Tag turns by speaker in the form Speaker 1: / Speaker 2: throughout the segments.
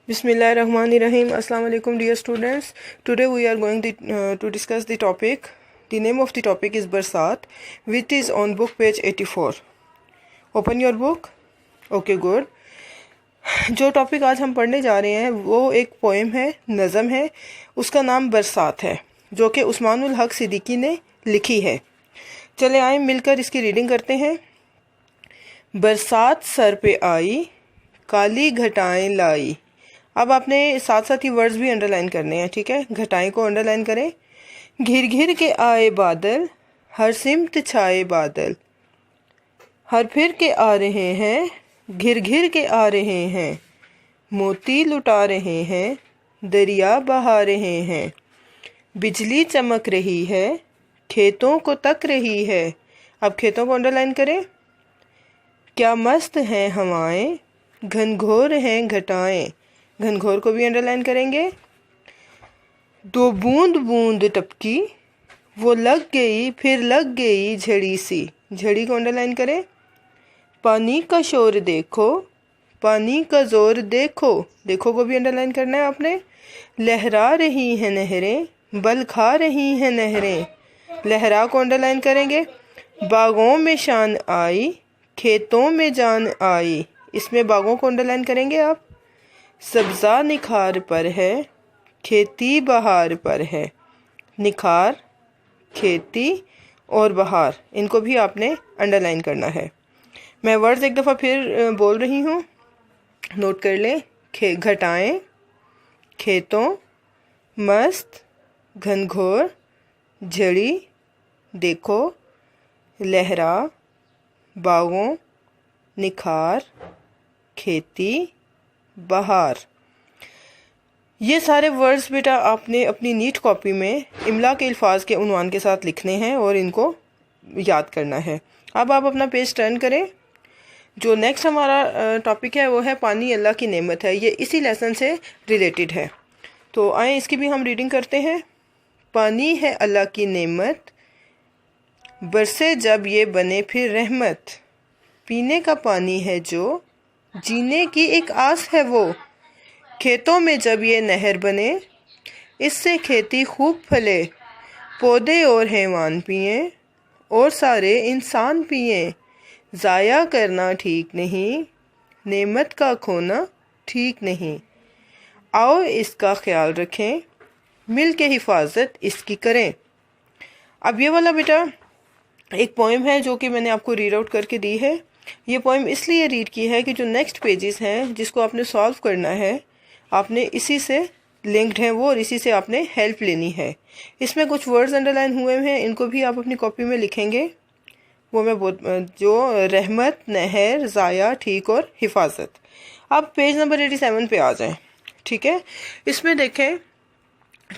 Speaker 1: Bismillahirrahmanirrahim. Assalamu alaikum dear students. Today we are going to discuss the topic. The name of the topic is Barsat, which is on book page 84. Open your book. Okay, good. جو topic آج ہم پڑھنے جا رہے ہیں وہ ایک poem ہے، نظم ہے، اس کا نام برسات ہے، جو کہ عثمان الحق صدیقی نے لکھی ہے۔ چلے آئیں مل کر اس کی ریڈنگ کرتے ہیں۔ برسات سر پہ آئی، کالی گھٹائیں لائی۔ اب آپ نے ساتھ ساتھ ہی ورڈز بھی انڈر لائن کرنے ہیں، ٹھیک ہے؟ گھٹائیں کو انڈر لائن کریں۔ گھر گھر کے آئے بادل، ہر سمت چھائے بادل، ہر پھر کے آ رہے ہیں، گھر گھر کے آ رہے ہیں، موتی لٹا رہے ہیں، دریا بہا رہے ہیں، بجلی چمک رہی ہے، کھیتوں کو تک رہی ہے۔ اب کھیتوں کو انڈر لائن کریں۔ کیا مست ہیں ہوائیں، گھن گھور ہیں گھٹائیں، گھن گھور کو بھی انڈر لائن کریں گے۔ دو بوند بوند ٹپکی، وہ لگ گئی پھر لگ گئی جھڑی سی، جھڑی کو انڈر لائن کریں۔ پانی کا شور دیکھو، پانی کا زور دیکھو، دیکھو کو بھی انڈر لائن کرنا ہے آپ نے۔ لہرا رہی ہیں نہریں، بل کھا رہی ہیں نہریں، لہرا کو انڈر لائن کریں گے۔ باغوں میں شان آئی، کھیتوں میں جان آئی، اس میں باغوں کو انڈر لائن کریں گے آپ۔ سبزہ نکھار پر ہے، کھیتی بہار پر ہے، نکھار، کھیتی اور بہار، ان کو بھی آپ نے انڈر لائن کرنا ہے۔ میں ورڈز ایک دفعہ پھر بول رہی ہوں، نوٹ کر لیں۔ گھٹائیں، کھیتوں، مست، گھن گھور، جھڑی، دیکھو، لہرا، باغوں، نکھار، کھیتی، بہار۔ یہ سارے ورڈز بیٹا آپ نے اپنی نیٹ کاپی میں املا کے الفاظ کے عنوان کے ساتھ لکھنے ہیں اور ان کو یاد کرنا ہے۔ اب آپ اپنا پیج ٹرن کریں۔ جو نیکسٹ ہمارا ٹاپک ہے وہ ہے پانی اللہ کی نعمت ہے، یہ اسی لیسن سے ریلیٹڈ ہے، تو آئیں اس کی بھی ہم ریڈنگ کرتے ہیں۔ پانی ہے اللہ کی نعمت، برسے جب یہ بنے پھر رحمت، پینے کا پانی ہے جو، جینے کی ایک آس ہے وہ، کھیتوں میں جب یہ نہر بنے، اس سے کھیتی خوب پھلے، پودے اور حیوان پئیں اور سارے انسان پئیں، ضائع کرنا ٹھیک نہیں، نعمت کا کھونا ٹھیک نہیں، آؤ اس کا خیال رکھیں، مل کے حفاظت اس کی کریں۔ اب یہ والا بیٹا ایک پوئم ہے جو کہ میں نے آپ کو ریڈ آؤٹ کر کے دی ہے۔ یہ پوئم اس لیے ریڈ کی ہے کہ جو نیکسٹ پیجز ہیں جس کو آپ نے سالو کرنا ہے، آپ نے اسی سے لنکڈ ہیں وہ، اور اسی سے آپ نے ہیلپ لینی ہے۔ اس میں کچھ ورڈز انڈر لائن ہوئے ہیں، ان کو بھی آپ اپنی کاپی میں لکھیں گے۔ وہ میں جو رحمت، نہر، ضائع، ٹھیک اور حفاظت۔ اب پیج نمبر 87 پہ آ جائیں، ٹھیک ہے؟ اس میں دیکھیں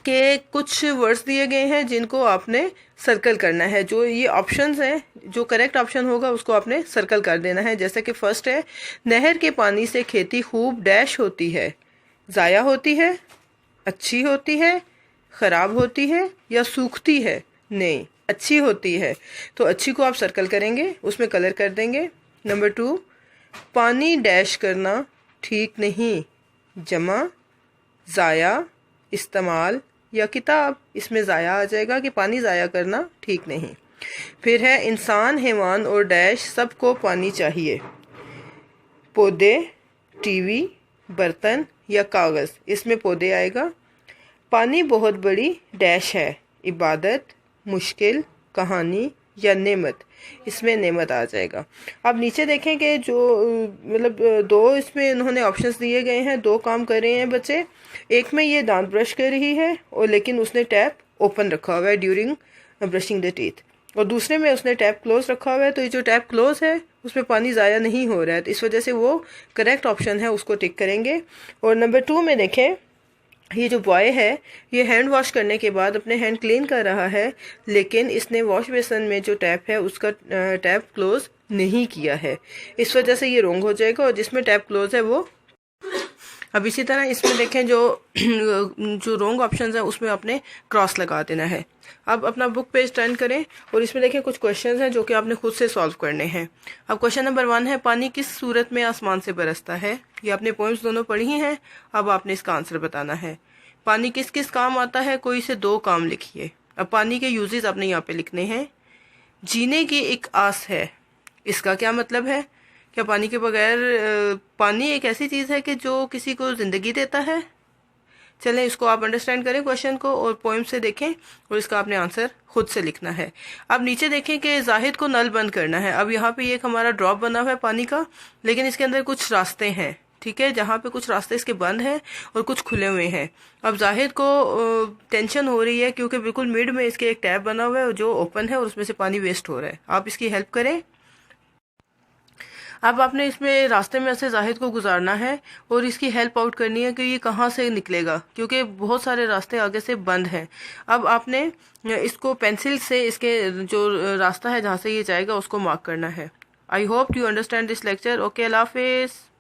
Speaker 1: کہ کچھ ورڈز دیے گئے ہیں جن کو آپ نے سرکل کرنا ہے۔ جو یہ آپشنز ہیں، جو کریکٹ آپشن ہوگا اس کو آپ نے سرکل کر دینا ہے۔ جیسے کہ فرسٹ ہے، نہر کے پانی سے کھیتی خوب ڈیش ہوتی ہے، ضائع ہوتی ہے، اچھی ہوتی ہے، خراب ہوتی ہے یا سوکھتی ہے؟ نہیں، اچھی ہوتی ہے، تو اچھی کو آپ سرکل کریں گے، اس میں کلر کر دیں گے۔ نمبر 2، پانی ڈیش کرنا ٹھیک نہیں، جمع، ضائع، استعمال یا کتاب، اس میں ضائع آ جائے گا کہ پانی ضائع کرنا ٹھیک نہیں۔ پھر ہے انسان، حیوان اور ڈیش سب کو پانی چاہیے، پودے، ٹی وی، برتن یا کاغذ، اس میں پودے آئے گا۔ پانی بہت بڑی ڈیش ہے، عبادت، مشکل، کہانی یا نعمت، اس میں نعمت آ جائے گا۔ اب نیچے دیکھیں کہ جو مطلب دو اس میں انہوں نے آپشنز دیے گئے ہیں، دو کام کر رہے ہیں بچے۔ ایک میں یہ دانت برش کر رہی ہے اور لیکن اس نے ٹیپ اوپن رکھا ہوا ہے ڈیورنگ برشنگ دا ٹیتھ، اور دوسرے میں اس نے ٹیپ کلوز رکھا ہوا ہے، تو یہ جو ٹیپ کلوز ہے اس میں پانی ضائع نہیں ہو رہا ہے، تو اس وجہ سے وہ کریکٹ آپشن ہے، اس کو ٹک کریں گے۔ اور نمبر 2 میں دیکھیں، یہ جو بوائے ہے یہ ہینڈ واش کرنے کے بعد اپنے ہینڈ کلین کر رہا ہے، لیکن اس نے واش بیسن میں جو ٹیپ ہے اس کا ٹیپ کلوز نہیں کیا ہے، اس وجہ سے یہ رونگ ہو جائے گا، اور جس میں ٹیپ کلوز ہے وہ اب اسی طرح اس میں دیکھیں جو رونگ آپشنز ہیں اس میں آپ نے کراس لگا دینا ہے۔ اب اپنا بک پیج ٹرن کریں اور اس میں دیکھیں کچھ کوشچنز ہیں جو کہ آپ نے خود سے سالو کرنے ہیں۔ اب کوشچن نمبر 1 ہے، پانی کس صورت میں آسمان سے برستا ہے؟ یہ آپ نے پوئمز دونوں پڑھی ہیں، اب آپ نے اس کا آنسر بتانا ہے۔ پانی کس کس کام آتا ہے؟ کوئی سے 2 کام لکھیے۔ اب پانی کے یوزز آپ نے یہاں پہ لکھنے ہیں۔ جینے کی ایک آس ہے، اس کا کیا مطلب ہے؟ کیا پانی کے بغیر پانی ایک ایسی چیز ہے کہ جو کسی کو زندگی دیتا ہے؟ چلیں اس کو آپ انڈرسٹینڈ کریں کوشچن کو اور پوئم سے دیکھیں اور اس کا آپ نے آنسر خود سے لکھنا ہے۔ اب نیچے دیکھیں کہ زاہد کو نل بند کرنا ہے۔ اب یہاں پہ ایک ہمارا ڈراپ بنا ہوا ہے پانی کا، لیکن اس کے اندر کچھ راستے ہیں، ٹھیک ہے، جہاں پہ کچھ راستے اس کے بند ہیں اور کچھ کھلے ہوئے ہیں۔ اب زاہد کو ٹینشن ہو رہی ہے کیونکہ بالکل مڈ میں اس کے ایک ٹیپ بنا ہوا ہے جو اوپن ہے اور اس میں سے پانی ویسٹ ہو رہا ہے۔ آپ اس کی ہیلپ کریں۔ اب آپ نے اس میں راستے میں سے زاہد کو گزارنا ہے اور اس کی ہیلپ آؤٹ کرنی ہے کہ یہ کہاں سے نکلے گا، کیونکہ بہت سارے راستے آگے سے بند ہیں۔ اب آپ نے اس کو پینسل سے اس کے جو راستہ ہے جہاں سے یہ جائے گا اس کو مارک کرنا ہے۔ I hope you understand this lecture. Okay, اللہ حافظ۔